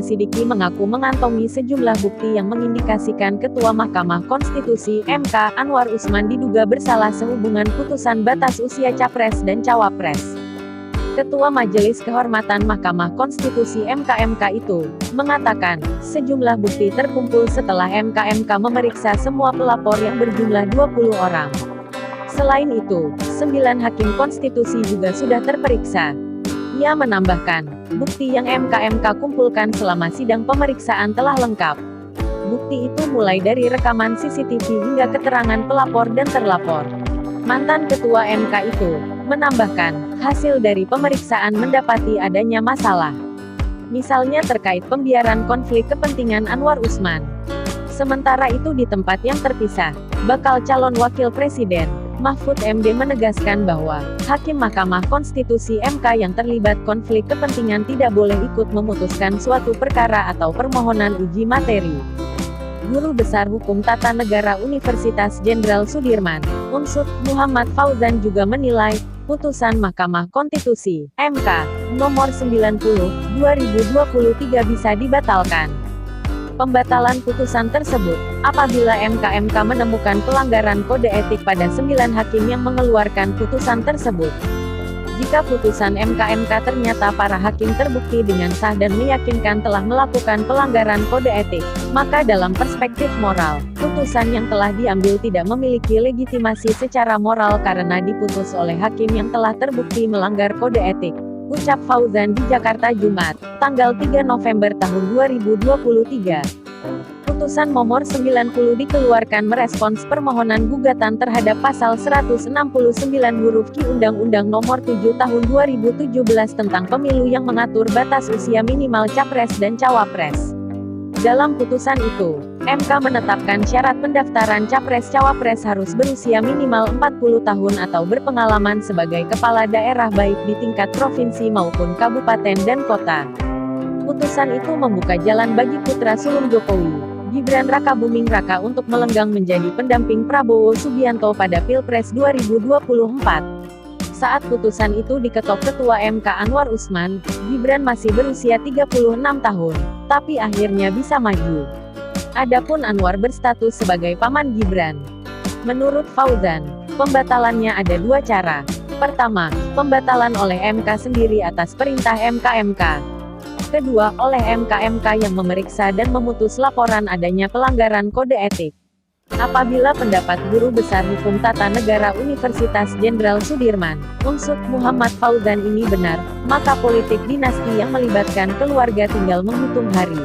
Siddiqi mengaku mengantongi sejumlah bukti yang mengindikasikan Ketua Mahkamah Konstitusi (MK) Anwar Usman diduga bersalah sehubungan putusan batas usia Capres dan Cawapres. Ketua Majelis Kehormatan Mahkamah Konstitusi (MK) itu mengatakan, sejumlah bukti terkumpul setelah MK memeriksa semua pelapor yang berjumlah 20 orang. Selain itu, 9 hakim konstitusi juga sudah terperiksa. Ia menambahkan, bukti yang MK kumpulkan selama sidang pemeriksaan telah lengkap. Bukti itu mulai dari rekaman CCTV hingga keterangan pelapor dan terlapor. Mantan Ketua MK itu menambahkan, hasil dari pemeriksaan mendapati adanya masalah. Misalnya terkait pembiaran konflik kepentingan Anwar Usman. Sementara itu di tempat yang terpisah, bakal calon wakil presiden, Mahfud MD menegaskan bahwa hakim Mahkamah Konstitusi (MK) yang terlibat konflik kepentingan tidak boleh ikut memutuskan suatu perkara atau permohonan uji materi. Guru Besar Hukum Tata Negara Universitas Jenderal Sudirman, UNSUD, Muhammad Fauzan juga menilai, putusan Mahkamah Konstitusi (MK) nomor 90/2023 bisa dibatalkan. Pembatalan putusan tersebut, apabila MK menemukan pelanggaran kode etik pada 9 hakim yang mengeluarkan putusan tersebut. Jika putusan MK ternyata para hakim terbukti dengan sah dan meyakinkan telah melakukan pelanggaran kode etik, maka dalam perspektif moral, putusan yang telah diambil tidak memiliki legitimasi secara moral karena diputus oleh hakim yang telah terbukti melanggar kode etik. Ucap Fauzan di Jakarta Jumat, tanggal 3 November tahun 2023. Putusan nomor 90 dikeluarkan merespons permohonan gugatan terhadap pasal 169 huruf Q Undang-Undang Nomor 7 Tahun 2017 tentang Pemilu yang mengatur batas usia minimal Capres dan Cawapres. Dalam putusan itu, MK menetapkan syarat pendaftaran Capres-Cawapres harus berusia minimal 40 tahun atau berpengalaman sebagai kepala daerah baik di tingkat provinsi maupun kabupaten dan kota. Putusan itu membuka jalan bagi putra sulung Jokowi, Gibran Rakabuming Raka untuk melenggang menjadi pendamping Prabowo Subianto pada Pilpres 2024. Saat putusan itu diketok Ketua MK Anwar Usman, Gibran masih berusia 36 tahun, tapi akhirnya bisa maju. Adapun Anwar berstatus sebagai paman Gibran. Menurut Fauzan, pembatalannya ada dua cara. Pertama, pembatalan oleh MK sendiri atas perintah MK. Kedua, oleh MK yang memeriksa dan memutus laporan adanya pelanggaran kode etik. Apabila pendapat Guru Besar Hukum Tata Negara Universitas Jenderal Sudirman, UNSUD, Muhammad Fauzan ini benar, maka politik dinasti yang melibatkan keluarga tinggal menghitung hari.